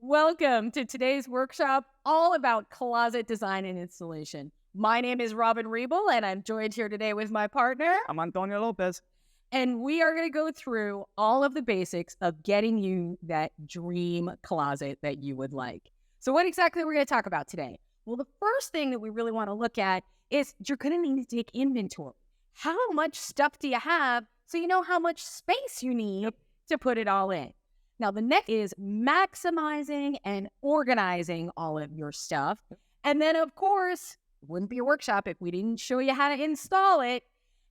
Welcome to today's workshop, all about closet design and installation. My name is Robin Riebel, and I'm joined here today with my partner. I'm Antonio Lopez. And we are going to go through all of the basics of getting you that dream closet that you would like. So what exactly are we going to talk about today? Well, the first thing that we really want to look at is you're going to need to take inventory. How much stuff do you have so you know how much space you need to put it all in? Now, the next is maximizing and organizing all of your stuff. And then, of course, it wouldn't be a workshop if we didn't show you how to install it.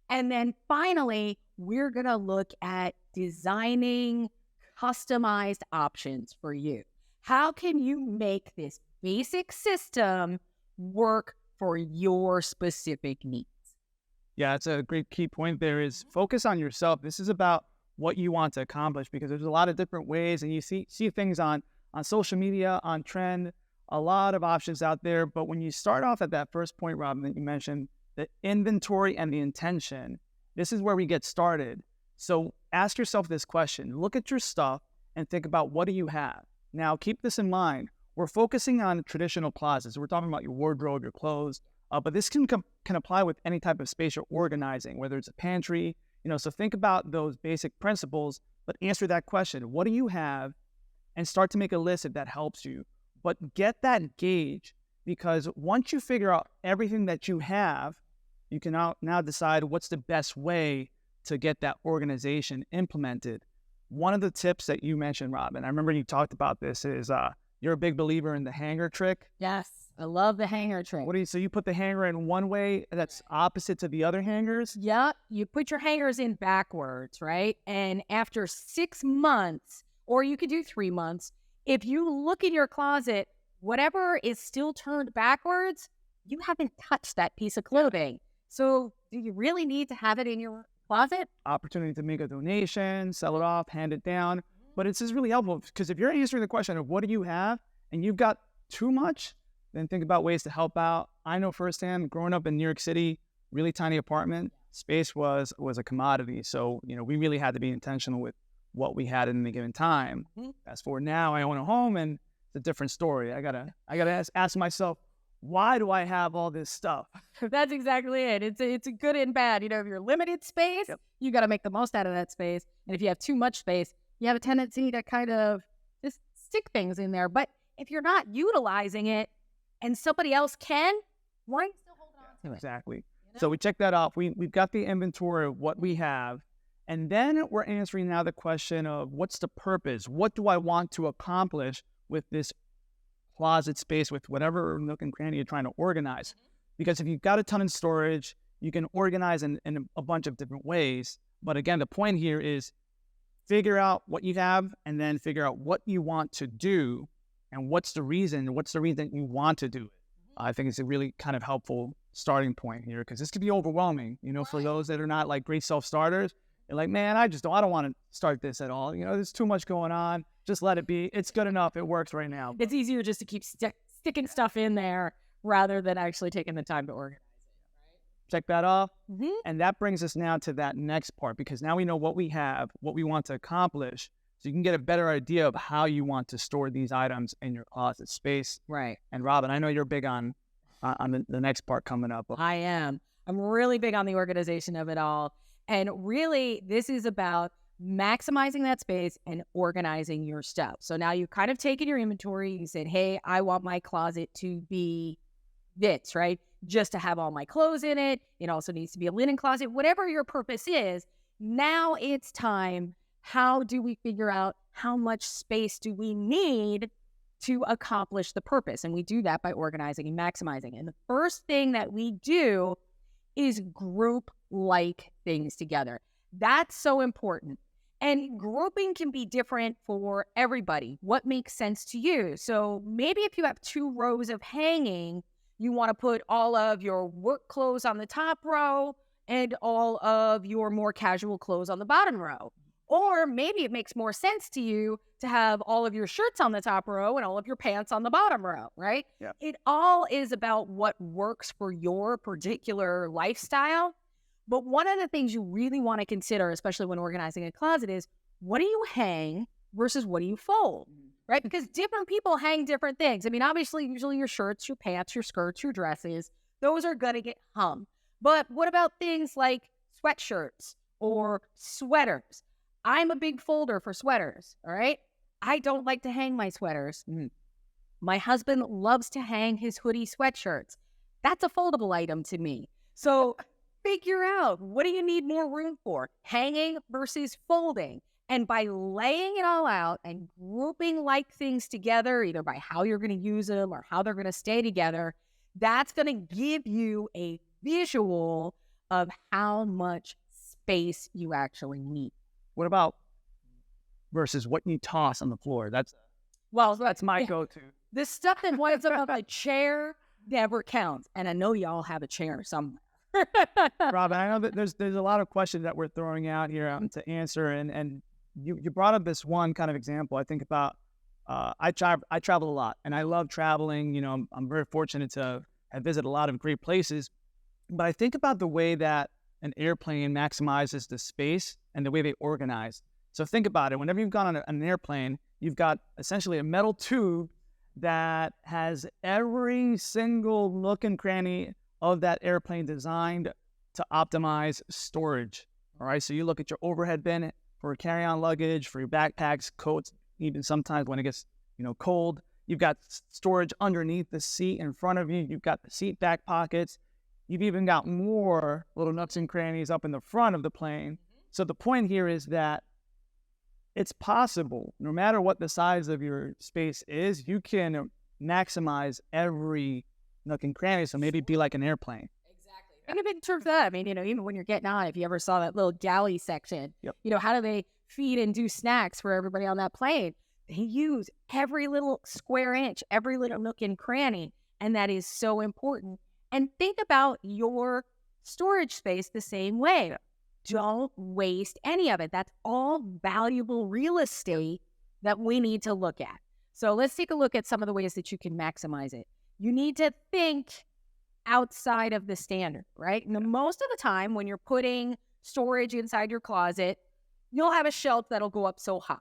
And then finally, we're going to look at designing customized options for you. How can you make this basic system work for your specific needs? Yeah, it's a great key point there is focus on yourself. This is about what you want to accomplish because there's a lot of different ways and you see things on social media, on trend, a lot of options out there. But when you start off at that first point, Robin, that you mentioned, the inventory and the intention, this is where we get started. So ask yourself this question, look at your stuff and think about what do you have? Now, keep this in mind. We're focusing on traditional closets. We're talking about your wardrobe, your clothes, but this can apply with any type of space you're organizing, whether it's a pantry, so think about those basic principles, but answer that question. What do you have? And start to make a list if that helps you. But get that gauge because once you figure out everything that you have, you can now decide what's the best way to get that organization implemented. One of the tips that you mentioned, Robin, I remember you talked about this, is you're a big believer in the hanger trick. Yes, I love the hanger trick. So you put the hanger in one way that's opposite to the other hangers? Yeah, you put your hangers in backwards, right? And after 6 months, or you could do 3 months, if you look in your closet, whatever is still turned backwards, you haven't touched that piece of clothing. So do you really need to have it in your closet? Opportunity to make a donation, sell it off, hand it down. But it's just really helpful because if you're answering the question of what do you have and you've got too much, then think about ways to help out. I know firsthand, growing up in New York City, really tiny apartment, space was a commodity. So, we really had to be intentional with what we had in any given time. Fast forward now, I own a home and it's a different story. I gotta ask myself, why do I have all this stuff? That's exactly it. It's a good and bad. If you're limited space, you got to make the most out of that space. And if you have too much space, you have a tendency to kind of just stick things in there. But if you're not utilizing it and somebody else can, why still hold on to it? Exactly. So we check that off. We've got the inventory of what we have. And then we're answering now the question of what's the purpose? What do I want to accomplish with this closet space, with whatever nook and cranny you're trying to organize? Because if you've got a ton of storage, you can organize in a bunch of different ways. But again, the point here is figure out what you have and then figure out what you want to do and what's the reason you want to do it. I think it's a really kind of helpful starting point here because this could be overwhelming, for those that are not like great self-starters. They're like, man, I don't want to start this at all. There's too much going on. Just let it be. It's good enough. It works right now. It's easier just to keep sticking stuff in there rather than actually taking the time to organize it, right? Check that off. And that brings us now to that next part because now we know what we have, what we want to accomplish. So you can get a better idea of how you want to store these items in your closet space. Right. And Robin, I know you're big on the next part coming up. I am. I'm really big on the organization of it all. And really, this is about maximizing that space and organizing your stuff. So now you've kind of taken your inventory. You said, hey, I want my closet to be this, right? Just to have all my clothes in it. It also needs to be a linen closet. Whatever your purpose is, now it's time. How do we figure out how much space do we need to accomplish the purpose? And we do that by organizing and maximizing. And the first thing that we do is group like things together. That's so important. And grouping can be different for everybody. What makes sense to you? So maybe if you have 2 rows of hanging, you want to put all of your work clothes on the top row and all of your more casual clothes on the bottom row. Or maybe it makes more sense to you to have all of your shirts on the top row and all of your pants on the bottom row, right? Yeah. It all is about what works for your particular lifestyle. But one of the things you really want to consider, especially when organizing a closet, is what do you hang versus what do you fold? right? Because different people hang different things. I mean, obviously, usually your shirts, your pants, your skirts, your dresses, those are going to get hung. But what about things like sweatshirts or sweaters? I'm a big folder for sweaters, all right? I don't like to hang my sweaters. My husband loves to hang his hoodie sweatshirts. That's a foldable item to me. So figure out, what do you need more room for? Hanging versus folding. And by laying it all out and grouping like things together, either by how you're going to use them or how they're going to stay together, that's going to give you a visual of how much space you actually need. What about versus what you toss on the floor? Well, That's my go-to. the stuff that winds up on a chair never counts. And I know y'all have a chair somewhere. Rob, I know that there's a lot of questions that we're throwing out here to answer, and you brought up this one kind of example. I think about I travel a lot, and I love traveling. You know, I'm very fortunate to have visited a lot of great places, but I think about the way that an airplane maximizes the space and the way they organize. So think about it. Whenever you've gone on an airplane, you've got essentially a metal tube that has every single nook and cranny of that airplane designed to optimize storage. All right. So you look at your overhead bin for carry-on luggage, for your backpacks, coats, even sometimes when it gets, cold. You've got storage underneath the seat in front of you. You've got the seat back pockets. You've even got more little nooks and crannies up in the front of the plane. So the point here is that it's possible, no matter what the size of your space is, you can maximize every nook and cranny. So maybe be like an airplane. Exactly. And in terms of that, I mean, even when you're getting on, if you ever saw that little galley section, how do they feed and do snacks for everybody on that plane? They use every little square inch, every little nook and cranny. And that is so important. And think about your storage space the same way. Don't waste any of it. That's all valuable real estate that we need to look at. So let's take a look at some of the ways that you can maximize it. You need to think outside of the standard, right? Now, most of the time when you're putting storage inside your closet, you'll have a shelf that'll go up so high,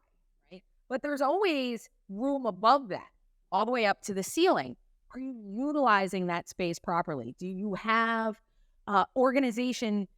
right? But there's always room above that, all the way up to the ceiling. Are you utilizing that space properly? Do you have organization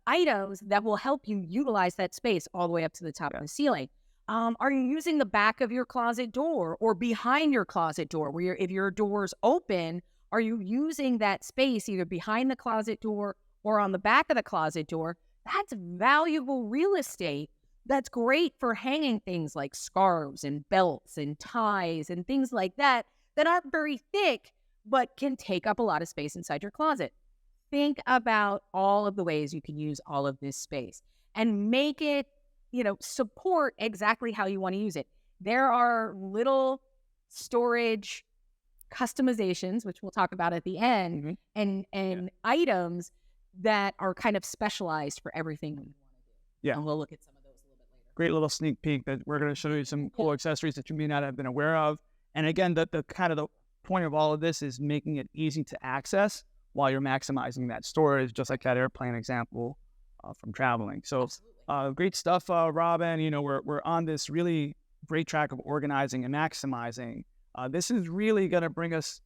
items that will help you utilize that space all the way up to the top of the ceiling? Are you using the back of your closet door or behind your closet door where if your door's open, are you using that space either behind the closet door or on the back of the closet door? That's valuable real estate. That's great for hanging things like scarves and belts and ties and things like that aren't very thick, but can take up a lot of space inside your closet. Think about all of the ways you can use all of this space and make it, support exactly how you want to use it. There are little storage customizations, which we'll talk about at the end, and items that are kind of specialized for everything we want to do. Yeah. And we'll look at some of those a little bit later. Great little sneak peek that we're going to show you some cool accessories that you may not have been aware of. And again, the kind of the point of all of this is making it easy to access while you're maximizing that storage, just like that airplane example from traveling. So great stuff, Robin. We're on this really great track of organizing and maximizing. This is really going to bring us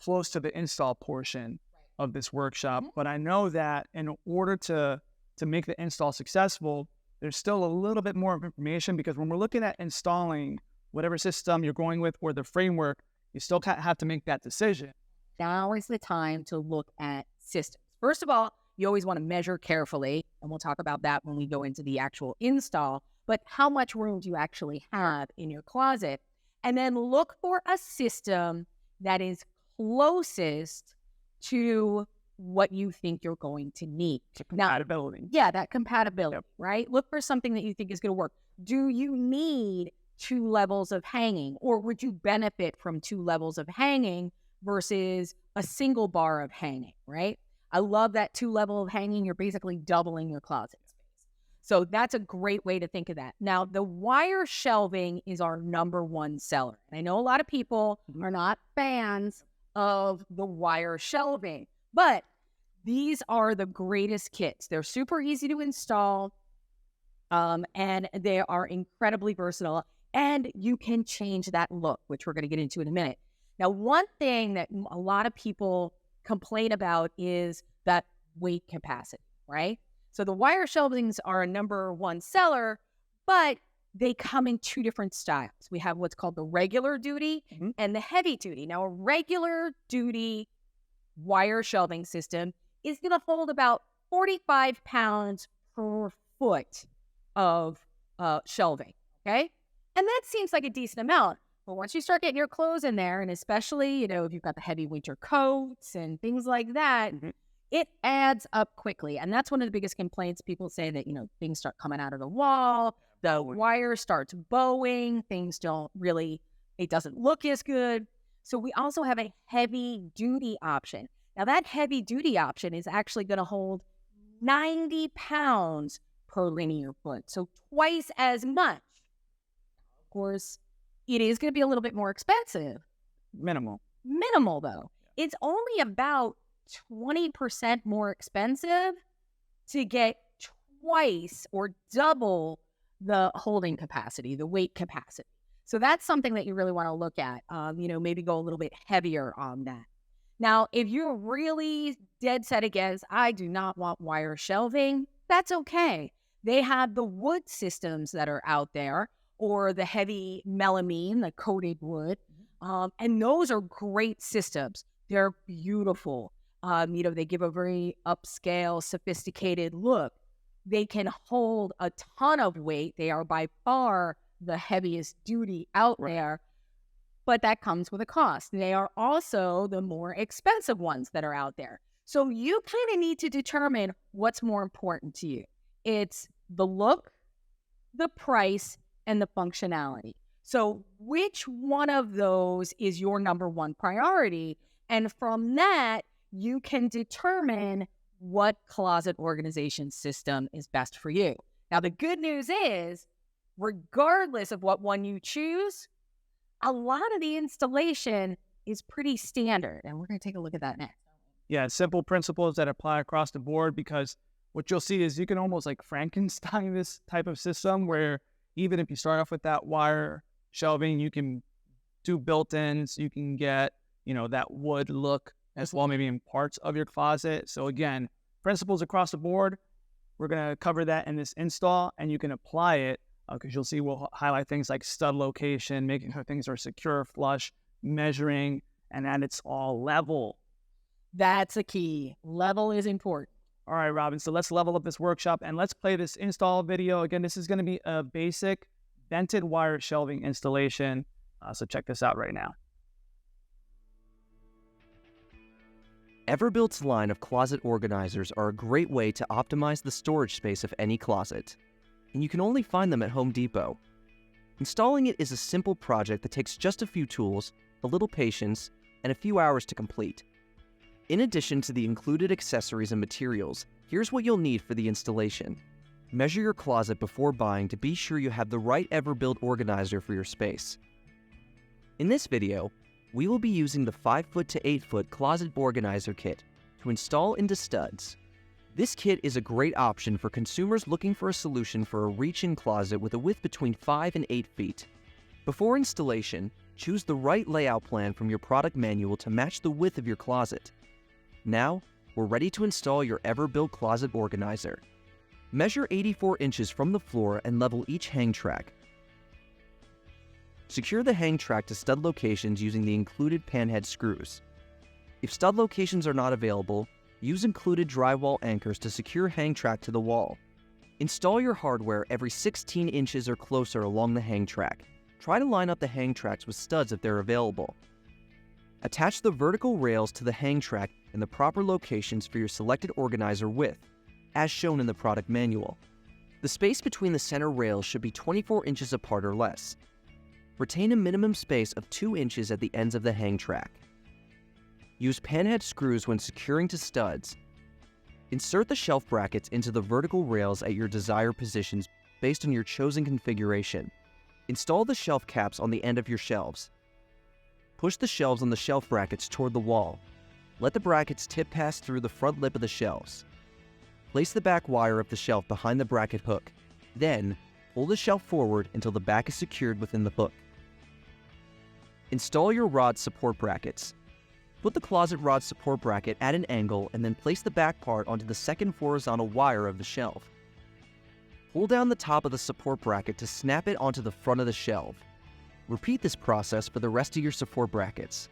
close to the install portion of this workshop. But I know that in order to make the install successful, there's still a little bit more information, because when we're looking at installing whatever system you're going with or the framework, you still have to make that decision. Now is the time to look at systems. First of all, you always want to measure carefully, and we'll talk about that when we go into the actual install, but how much room do you actually have in your closet? And then look for a system that is closest to what you think you're going to need. Compatibility. Now, that compatibility, right? Look for something that you think is going to work. Do you need 2 levels of hanging, or would you benefit from 2 levels of hanging versus a single bar of hanging, right? I love that 2 level of hanging. You're basically doubling your closet space. So that's a great way to think of that. Now, the wire shelving is our number 1 seller. And I know a lot of people are not fans of the wire shelving, but these are the greatest kits. They're super easy to install, and they are incredibly versatile. And you can change that look, which we're going to get into in a minute. Now, one thing that a lot of people complain about is that weight capacity, right? So the wire shelvings are a number one seller, but they come in two different styles. We have what's called the regular duty and the heavy duty. Now, a regular duty wire shelving system is going to hold about 45 pounds per foot of shelving, okay? And that seems like a decent amount. But once you start getting your clothes in there, and especially, if you've got the heavy winter coats and things like that, it adds up quickly. And that's one of the biggest complaints. People say that, things start coming out of the wall, the wire starts bowing, things don't really, it doesn't look as good. So we also have a heavy duty option. Now that heavy duty option is actually going to hold 90 pounds per linear foot. So twice as much. Of course, it is going to be a little bit more expensive. Minimal, though. It's only about 20% more expensive to get twice or double the holding capacity, the weight capacity. So that's something that you really want to look at. Maybe go a little bit heavier on that. Now, if you're really dead set against, I do not want wire shelving, that's okay. They have the wood systems that are out there, or the heavy melamine, the coated wood. And those are great systems. They're beautiful. They give a very upscale, sophisticated look. They can hold a ton of weight. They are by far the heaviest duty out there, but that comes with a cost. They are also the more expensive ones that are out there. So you kind of need to determine what's more important to you. It's the look, the price, and the functionality. So which one of those is your number one priority? And from that, you can determine what closet organization system is best for you. Now, the good news is, regardless of what one you choose, a lot of the installation is pretty standard. And we're going to take a look at that next. Yeah, simple principles that apply across the board, because what you'll see is you can almost like Frankenstein this type of system where even if you start off with that wire shelving, you can do built-ins, you can get, that wood look as well, maybe in parts of your closet. So again, principles across the board. We're going to cover that in this install, and you can apply it because you'll see we'll highlight things like stud location, making sure things are secure, flush, measuring, and that it's all level. That's a key. Level is important. All right, Robin, so let's level up this workshop and let's play this install video. Again, this is going to be a basic vented wire shelving installation. So check this out right now. Everbuilt's line of closet organizers are a great way to optimize the storage space of any closet, and you can only find them at Home Depot. Installing it is a simple project that takes just a few tools, a little patience, and a few hours to complete. In addition to the included accessories and materials, here's what you'll need for the installation. Measure your closet before buying to be sure you have the right Everbuilt organizer for your space. In this video, we will be using the 5-foot to 8-foot closet organizer kit to install into studs. This kit is a great option for consumers looking for a solution for a reach-in closet with a width between 5 and 8 feet. Before installation, choose the right layout plan from your product manual to match the width of your closet. Now, we're ready to install your Everbuilt closet organizer. Measure 84 inches from the floor and level each hang track. Secure the hang track to stud locations using the included panhead screws. If stud locations are not available, use included drywall anchors to secure hang track to the wall. Install your hardware every 16 inches or closer along the hang track. Try to line up the hang tracks with studs if they're available. Attach the vertical rails to the hang track in the proper locations for your selected organizer width, as shown in the product manual. The space between the center rails should be 24 inches apart or less. Retain a minimum space of 2 inches at the ends of the hang track. Use panhead screws when securing to studs. Insert the shelf brackets into the vertical rails at your desired positions based on your chosen configuration. Install the shelf caps on the end of your shelves. Push the shelves on the shelf brackets toward the wall. Let the brackets tip pass through the front lip of the shelves. Place the back wire of the shelf behind the bracket hook. Then, pull the shelf forward until the back is secured within the hook. Install your rod support brackets. Put the closet rod support bracket at an angle and then place the back part onto the second horizontal wire of the shelf. Pull down the top of the support bracket to snap it onto the front of the shelf. Repeat this process for the rest of your support brackets.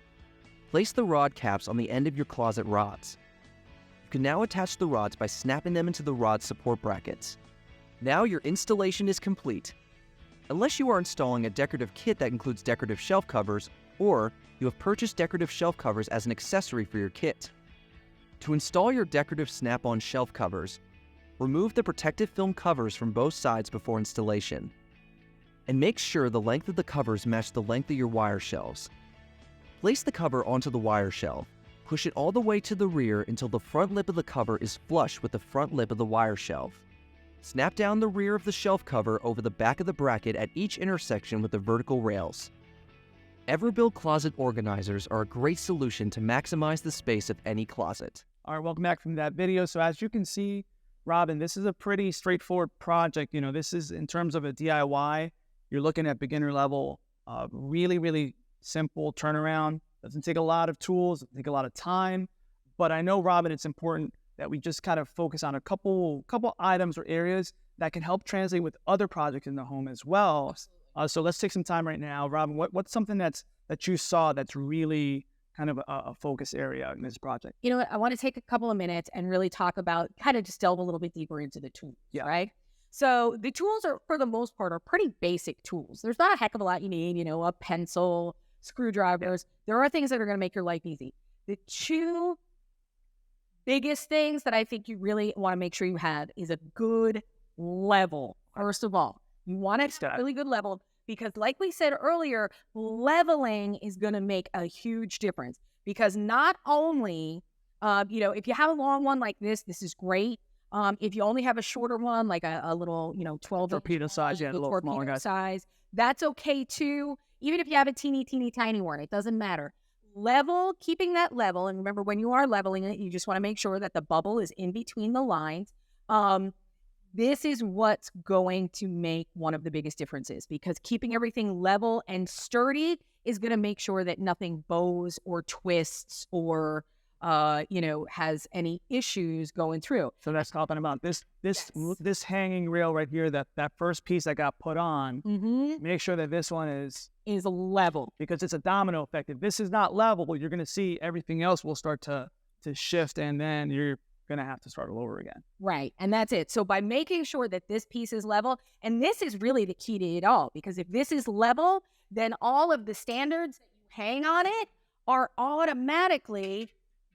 Place the rod caps on the end of your closet rods. You can now attach the rods by snapping them into the rod support brackets. Now your installation is complete. Unless you are installing a decorative kit that includes decorative shelf covers, or you have purchased decorative shelf covers as an accessory for your kit. To install your decorative snap-on shelf covers, remove the protective film covers from both sides before installation. And make sure the length of the covers match the length of your wire shelves. Place the cover onto the wire shelf. Push it all the way to the rear until the front lip of the cover is flush with the front lip of the wire shelf. Snap down the rear of the shelf cover over the back of the bracket at each intersection with the vertical rails. Everbuild closet organizers are a great solution to maximize the space of any closet. All right, welcome back from that video. So as you can see, Robin, this is a pretty straightforward project. This is in terms of a DIY. You're looking at beginner level, really, really simple turnaround. Doesn't take a lot of tools, doesn't take a lot of time. But I know, Robin, it's important that we just kind of focus on a couple items or areas that can help translate with other projects in the home as well. So let's take some time right now. Robin, what's something that you saw that's really kind of a focus area in this project? You know what? I want to take a couple of minutes and really talk about, kind of just delve a little bit deeper into the tools, right? So the tools are, for the most part, are pretty basic tools. There's not a heck of a lot you need, a pencil, screwdrivers. There are things that are going to make your life easy. The two biggest things that I think you really want to make sure you have is a good level. First of all, you want to have a really good level because, like we said earlier, leveling is going to make a huge difference. Because not only, if you have a long one like this is great. If you only have a shorter one, like a little, 12 torpedo size, a little smaller guy size, that's okay too. Even if you have a teeny tiny one, it doesn't matter. Keeping that level, and remember, when you are leveling it, you just want to make sure that the bubble is in between the lines. This is what's going to make one of the biggest differences, because keeping everything level and sturdy is going to make sure that nothing bows or twists or has any issues going through. So that's talking about this hanging rail right here, that first piece that got put on. Make sure that this one is level, because it's a domino effect. If this is not level, you're going to see everything else will start to shift, and then you're going to have to start all over again. Right. And that's it. So by making sure that this piece is level, and this is really the key to it all, because if this is level, then all of the standards that you hang on it are automatically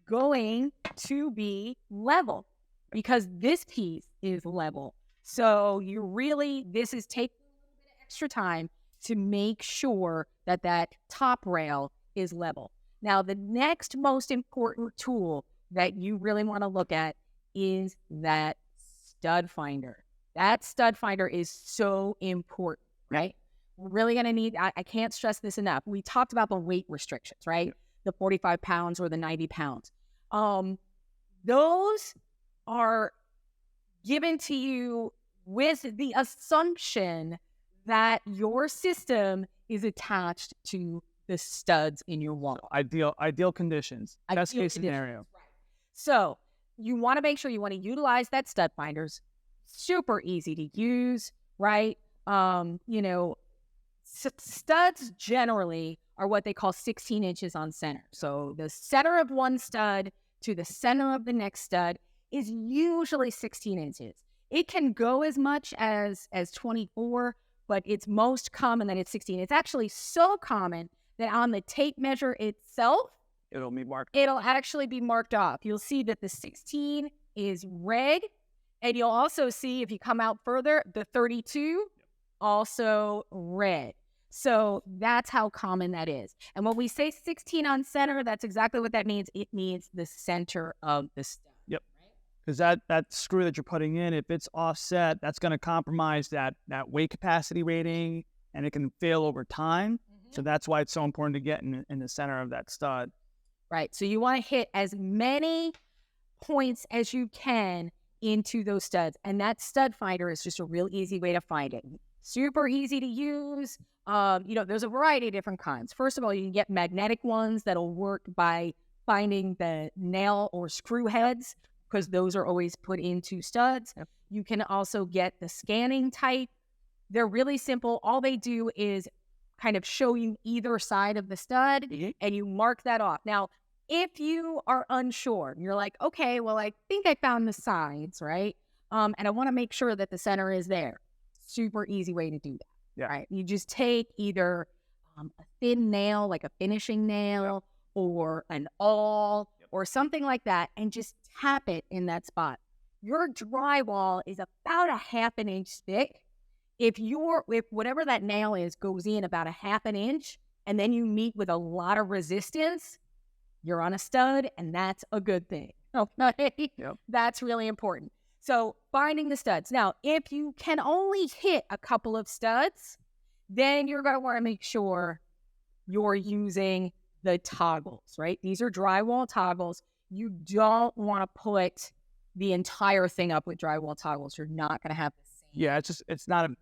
going to be level, because this piece is level. So this is taking a little bit of extra time to make sure that that top rail is level. Now, the next most important tool that you really want to look at is that stud finder. That stud finder is so important, right? We're really going to need, I can't stress this enough. We talked about the weight restrictions, right? Yeah. The 45 pounds or the 90 pounds. Those are given to you with the assumption that your system is attached to the studs in your wall. Ideal conditions. Best case scenario. Right. So you want to make sure you want to utilize that stud finders. Super easy to use, right? Studs generally are what they call 16 inches on center. So the center of one stud to the center of the next stud is usually 16 inches. It can go as much as 24, but it's most common that it's 16. It's actually so common that on the tape measure itself, it'll be marked. It'll actually be marked off. You'll see that the 16 is red, and you'll also see, if you come out further, the 32 also red. So that's how common that is. And when we say 16 on center, that's exactly what that means. It means the center of the stud. Yep. Because that screw that you're putting in, if it's offset, that's going to compromise that weight capacity rating, and it can fail over time. So that's why it's so important to get in the center of that stud. Right. So you want to hit as many points as you can into those studs. And that stud finder is just a real easy way to find it. super easy to use. There's a variety of different kinds. First of all, you can get magnetic ones that'll work by finding the nail or screw heads, because those are always put into studs. Yep. You can also get the scanning type. They're really simple. All they do is kind of show you either side of the stud, and you mark that off. Now, if you are unsure, you're like, okay, well, I think I found the sides, right? And I want to make sure that the center is there. Super easy way to do that. Yeah. Right? You just take either a thin nail, like a finishing nail, or an awl, or something like that, and just tap it in that spot. Your drywall is about a half an inch thick. If whatever that nail is goes in about a half an inch, and then you meet with a lot of resistance, you're on a stud, and that's a good thing. Okay? Yep. That's really important. So finding the studs. Now, if you can only hit a couple of studs, then you're going to want to make sure you're using the toggles, right? These are drywall toggles. You don't want to put the entire thing up with drywall toggles. You're not going to have the same. Yeah, it's not an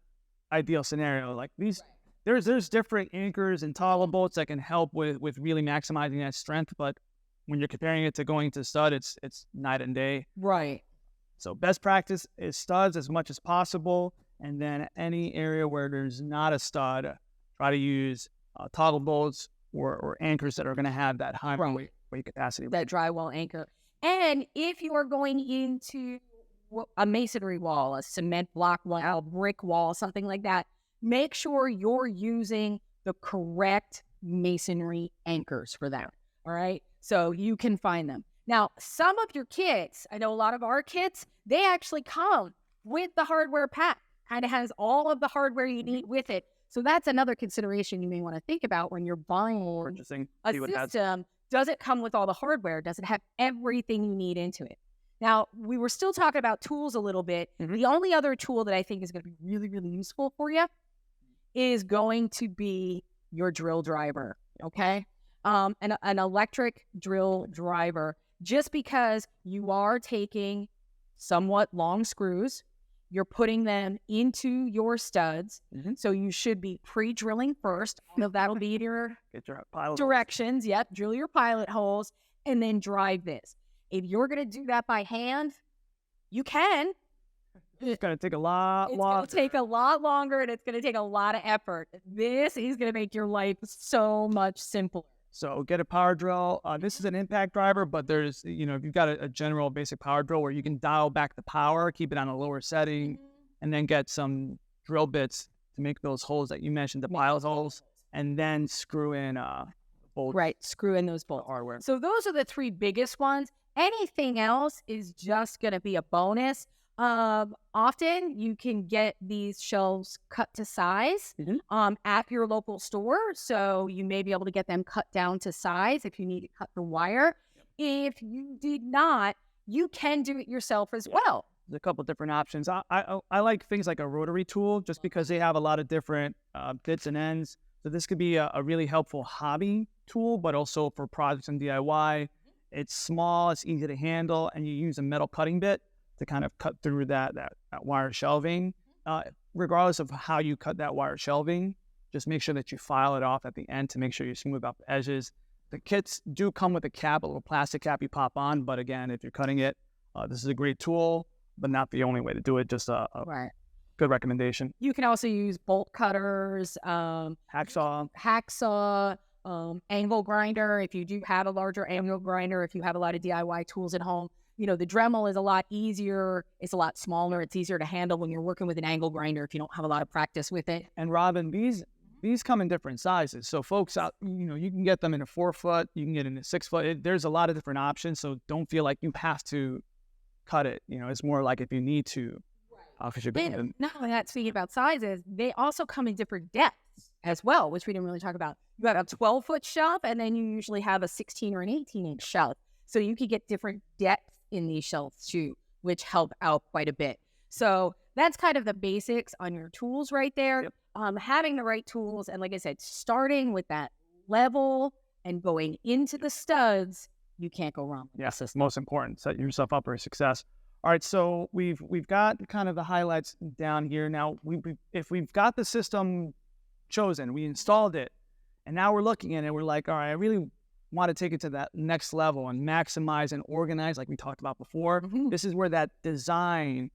ideal scenario. Like these, there's different anchors and toggle bolts that can help with really maximizing that strength. But when you're comparing it to going to stud, it's night and day. Right. So best practice is studs as much as possible, and then any area where there's not a stud, try to use toggle bolts or anchors that are going to have that high weight capacity. That drywall anchor. And if you are going into a masonry wall, a cement block wall, a brick wall, something like that, make sure you're using the correct masonry anchors for that. All right. So you can find them. Now, some of your kits, I know a lot of our kits, they actually come with the hardware pack. Kind of has all of the hardware you need with it. So that's another consideration you may want to think about when you're buying Purchasing a system. Does it come with all the hardware? Does it have everything you need into it? Now, we were still talking about tools a little bit. The only other tool that I think is going to be really, really useful for you is going to be your drill driver, okay? An electric drill driver, just because you are taking somewhat long screws, you're putting them into your studs. So you should be pre-drilling first. So that'll be your Get your pilot directions. Holes. Yep, drill your pilot holes and then drive this. If you're going to do that by hand, you can. It's going to take a lot longer. It's going to take a lot longer, and it's going to take a lot of effort. This is going to make your life so much simpler. So get a power drill. This is an impact driver, but there's, if you've got a general basic power drill where you can dial back the power, keep it on a lower setting, and then get some drill bits to make those holes that you mentioned, the pilot holes, and then screw in bolts. Right, screw in those bolts. Hardware. So those are the three biggest ones. Anything else is just going to be a bonus. Often you can get these shelves cut to size at your local store. So you may be able to get them cut down to size if you need to cut the wire. If you did not, you can do it yourself as well. There's a couple of different options. I like things like a rotary tool just because they have a lot of different bits and ends. So this could be a really helpful hobby tool, but also for projects and DIY. It's small, it's easy to handle, and you use a metal cutting bit to kind of cut through that wire shelving. Regardless of how you cut that wire shelving, just make sure that you file it off at the end to make sure you smooth out the edges. The kits do come with a cap, a little plastic cap you pop on, but again, if you're cutting it, this is a great tool, but not the only way to do it, just a good recommendation. You can also use bolt cutters, hacksaw, angle grinder. If you do have a larger angle grinder, if you have a lot of DIY tools at home, the Dremel is a lot easier. It's a lot smaller. It's easier to handle when you're working with an angle grinder if you don't have a lot of practice with it. And Robin, these come in different sizes. So folks out, you can get them in a 4-foot, you can get in a 6-foot. There's a lot of different options. So don't feel like you have to cut it. It's more like if you need to. Not only that, speaking about sizes, they also come in different depths as well, which we didn't really talk about. You have a 12-foot shelf, and then you usually have a 16 or an 18-inch shelf. So you could get different depths in these shelves too, which help out quite a bit. So that's kind of the basics on your tools right there. Yep. Having the right tools, and like I said, starting with that level and going into the studs, you can't go wrong. Yes, that's most important. Set yourself up for success. All right, so we've got kind of the highlights down here. Now, if we've got the system chosen, we installed it, and now we're looking at it, we're like, all right, I really want to take it to that next level and maximize and organize, like we talked about before. This is where that design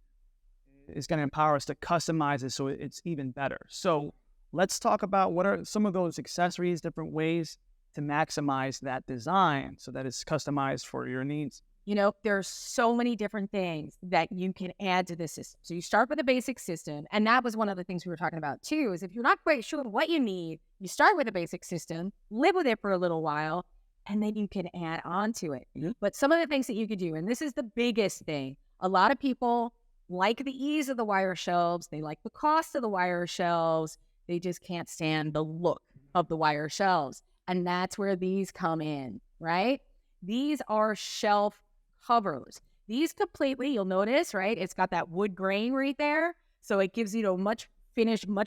is going to empower us to customize it so it's even better. So let's talk about what are some of those accessories, different ways to maximize that design so that it's customized for your needs. You know, there's so many different things that you can add to this system. So you start with a basic system. And that was one of the things we were talking about too, is if you're not quite sure what you need, you start with a basic system, live with it for a little while, and then you can add on to it. But some of the things that you could do, and this is the biggest thing, a lot of people like the ease of the wire shelves. They like the cost of the wire shelves. They just can't stand the look of the wire shelves. And that's where these come in, right? These are shelf covers. These completely, you'll notice, right? It's got that wood grain right there. So it gives you a much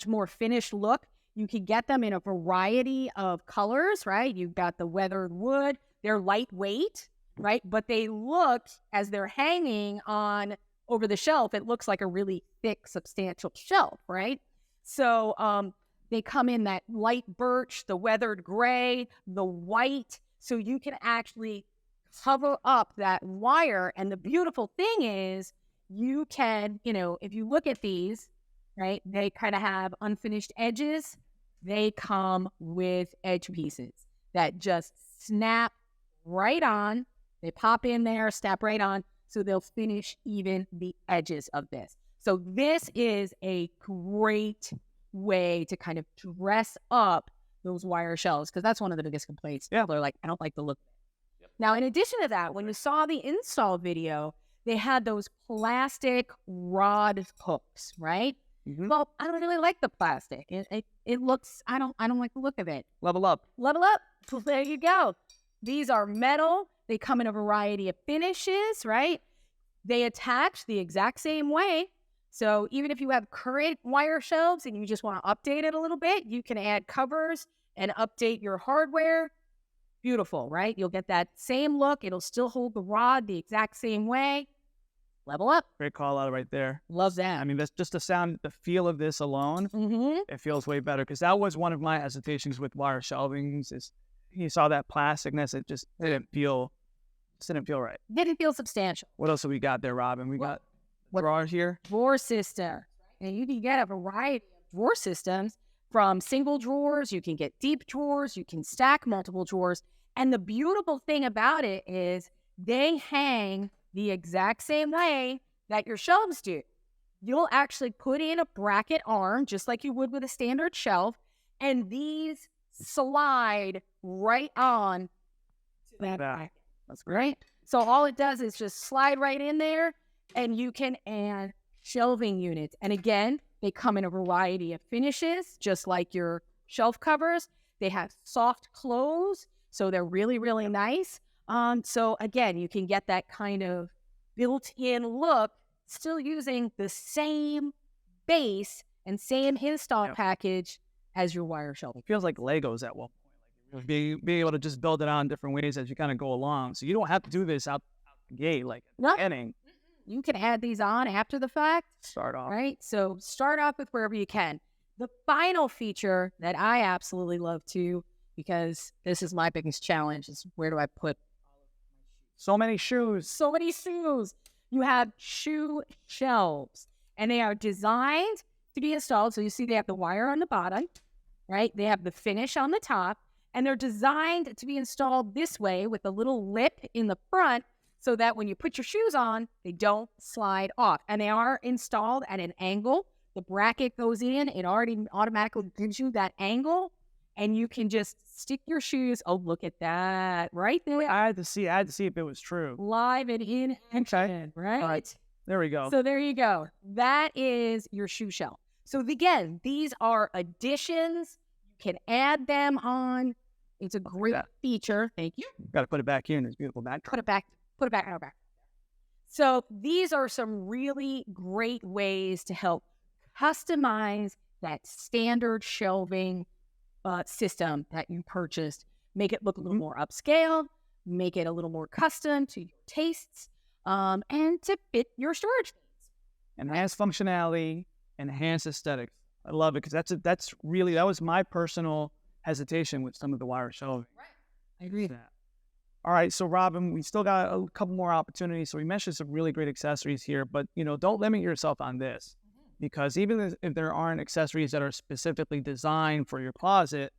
more finished look. You can get them in a variety of colors, right? You've got the weathered wood. They're lightweight, right? But they look, as they're hanging on over the shelf, it looks like a really thick, substantial shelf, right? So they come in that light birch, the weathered gray, the white. So you can actually cover up that wire. And the beautiful thing is you can, if you look at these, right, they kind of have unfinished edges. They come with edge pieces that just snap right on. They pop in there, snap right on. So they'll finish even the edges of this. So this is a great way to kind of dress up those wire shelves, because that's one of the biggest complaints. Yeah, they're like, I don't like the look. Now, in addition to that, when you saw the install video, they had those plastic rod hooks, right? Well, I don't really like the plastic. It looks, I don't like the look of it. Level up. Level up. Well, there you go. These are metal. They come in a variety of finishes, right? They attach the exact same way. So even if you have current wire shelves and you just want to update it a little bit, you can add covers and update your hardware. Beautiful, right? You'll get that same look. It'll still hold the rod the exact same way. Level up. Great call out right there. Love that. I mean, that's just the sound, the feel of this alone. It feels way better, because that was one of my hesitations with wire shelvings. Is you saw that plasticness, it just didn't feel right. Didn't feel substantial. What else have we got there, Robin? We got drawers here. Drawer system. And you can get a variety of drawer systems, from single drawers. You can get deep drawers. You can stack multiple drawers. And the beautiful thing about it is they hang the exact same way that your shelves do. You'll actually put in a bracket arm, just like you would with a standard shelf, and these slide right on to that bracket. That's great. So all it does is just slide right in there, and you can add shelving units. And again, they come in a variety of finishes, just like your shelf covers. They have soft close, so they're really, really nice. So again, you can get that kind of built-in look, still using the same base and same install package as your wire shelving. It feels like Legos at one point. Like being able to just build it on different ways as you kind of go along. So you don't have to do this out the gate, like at the beginning. You can add these on after the fact. Start off. Right? So start off with wherever you can. The final feature that I absolutely love too, because this is my biggest challenge, is where do I put so many shoes? So many shoes. You have shoe shelves, and they are designed to be installed. So you see they have the wire on the bottom, right? They have the finish on the top, and they're designed to be installed this way with a little lip in the front, so that when you put your shoes on, they don't slide off. And they are installed at an angle. The bracket goes in. It already automatically gives you that angle. And you can just stick your shoes. Oh, look at that. Right there. I had to see if it was true. Live and in action, right? All right. There we go. So there you go. That is your shoe shelf. So again, these are additions. You can add them on. It's a great feature. Thank you. Got to put it back here in this beautiful backdrop. Put it back in our back. So these are some really great ways to help customize that standard shelving system that you purchased. Make it look a little more upscale, make it a little more custom to your tastes. and to fit your storage needs. Enhanced functionality, enhanced aesthetics. I love it because that was my personal hesitation with some of the wire shelving. Right. I agree. That. All right, so Robin, we still got a couple more opportunities. So we mentioned some really great accessories here, but don't limit yourself on this, because even if there aren't accessories that are specifically designed for your closet,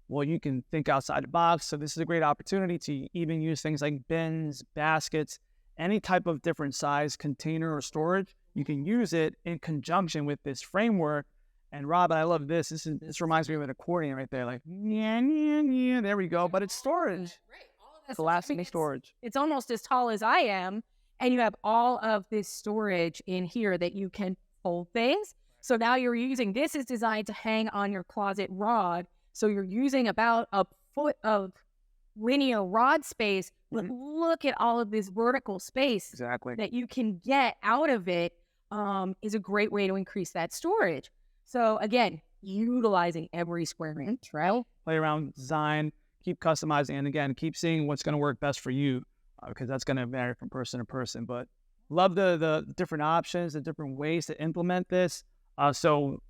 well, you can think outside the box. So this is a great opportunity to even use things like bins, baskets, any type of different size container or storage. You can use it in conjunction with this framework. And Robin, I love this. This reminds me of an accordion right there. Like, yeah, yeah, yeah. There we go. But it's storage. Right. It's elastic storage. It's almost as tall as I am, and you have all of this storage in here that you can hold things. So now you're using, this is designed to hang on your closet rod. So you're using about a foot of linear rod space, but look at all of this vertical space that you can get out of it. Is a great way to increase that storage. So again, utilizing every square inch, right? Play around with design, keep customizing, and again, keep seeing what's going to work best for you, because that's going to vary from person to person. But love the different options, the different ways to implement this. So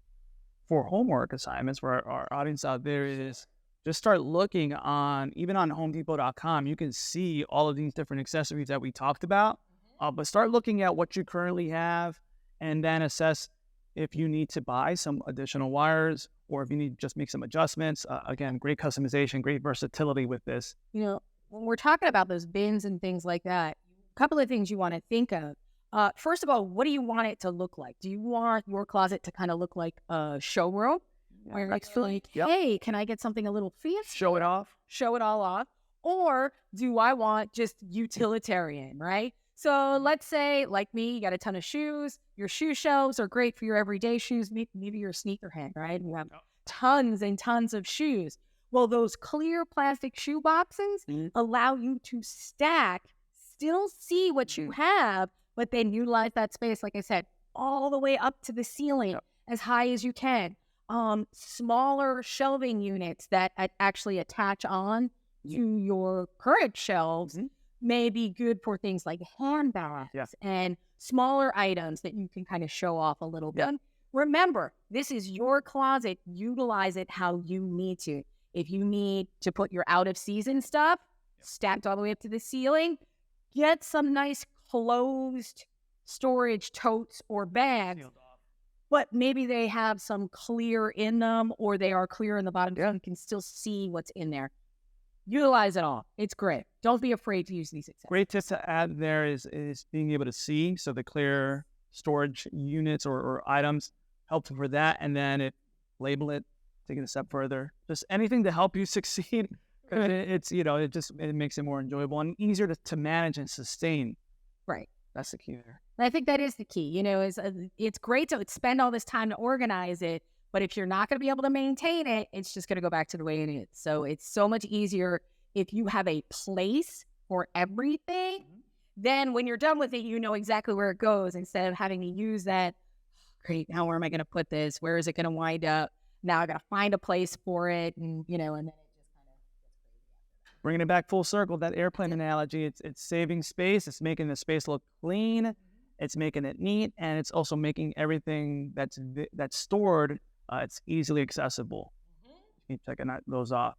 for homework assignments, for our audience out there, is just start looking even on HomeDepot.com. You can see all of these different accessories that we talked about, but start looking at what you currently have and then assess if you need to buy some additional wires or if you need to just make some adjustments. Again, great customization, great versatility with this. When we're talking about those bins and things like that, a couple of things you want to think of. First of all, what do you want it to look like? Do you want your closet to kind of look like a showroom? Where it's like, hey, can I get something a little fancy? Show it off. Show it all off. Or do I want just utilitarian, right? So let's say, like me, you got a ton of shoes. Your shoe shelves are great for your everyday shoes. Maybe you're a sneakerhead, right? You have tons and tons of shoes. Well, those clear plastic shoe boxes allow you to stack, still see what you have, but then utilize that space, like I said, all the way up to the ceiling, as high as you can. Smaller shelving units that actually attach on to your current shelves may be good for things like handbags and smaller items that you can kind of show off a little bit. Remember, this is your closet. Utilize it how you need to. If you need to put your out of season stuff stacked all the way up to the ceiling, get some nice closed storage totes or bags, but maybe they have some clear in them or they are clear in the bottom so you can still see what's in there. Utilize it all. It's great. Don't be afraid to use these accessories. Great tip to add there is being able to see. So the clear storage units or items, helpful for that. And then label it, take it a step further. Just anything to help you succeed. It makes it more enjoyable and easier to manage and sustain. Right. That's the key there. And I think that is the key. It's great to spend all this time to organize it, but if you're not going to be able to maintain it, it's just going to go back to the way it is. So it's so much easier if you have a place for everything. Then when you're done with it, you know exactly where it goes instead of having to use that. Great. Now where am I going to put this? Where is it going to wind up? Now I got to find a place for it, and then it just kind of gets crazy. Bringing it back full circle, that airplane analogy, it's saving space. It's making the space look clean. It's making it neat, and it's also making everything that's stored, it's easily accessible. Keep checking those off.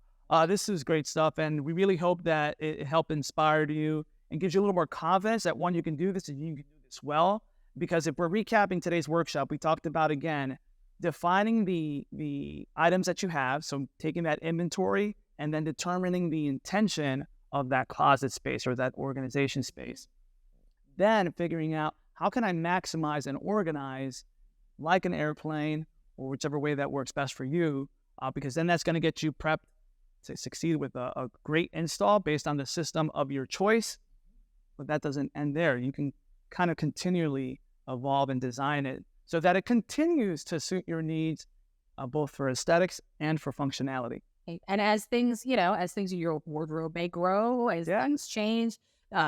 This is great stuff, and we really hope that it helped inspire you and gives you a little more confidence that one, you can do this and you can do this well. Because if we're recapping today's workshop, we talked about, again, defining the items that you have, so taking that inventory and then determining the intention of that closet space or that organization space. Then figuring out, how can I maximize and organize like an airplane or whichever way that works best for you, because then that's going to get you prepped to succeed with a great install based on the system of your choice. But that doesn't end there. You can kind of continually evolve and design it so that it continues to suit your needs, both for aesthetics and for functionality. And as things in your wardrobe may grow, as things change,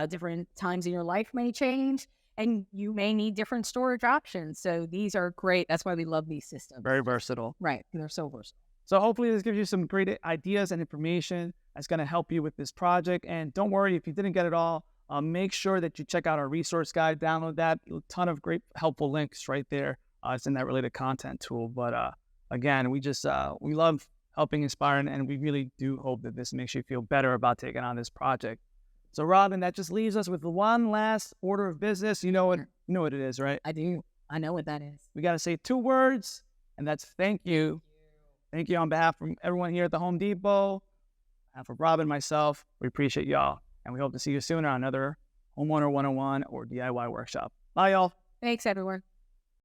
different times in your life may change, and you may need different storage options. So these are great. That's why we love these systems. Very versatile. Right. They're so versatile. So hopefully this gives you some great ideas and information that's going to help you with this project. And don't worry if you didn't get it all. Make sure that you check out our resource guide, download that. A ton of great, helpful links right there. It's in that related content tool. But again, we love helping inspire, and we really do hope that this makes you feel better about taking on this project. So, Robin, that just leaves us with one last order of business. You know what it is, right? I do. I know what that is. We got to say 2 words, and that's thank you. Thank you on behalf of everyone here at the Home Depot, on behalf of Robin and myself. We appreciate y'all, and we hope to see you soon on another Homeowner 101 or DIY workshop. Bye, y'all. Thanks, everyone.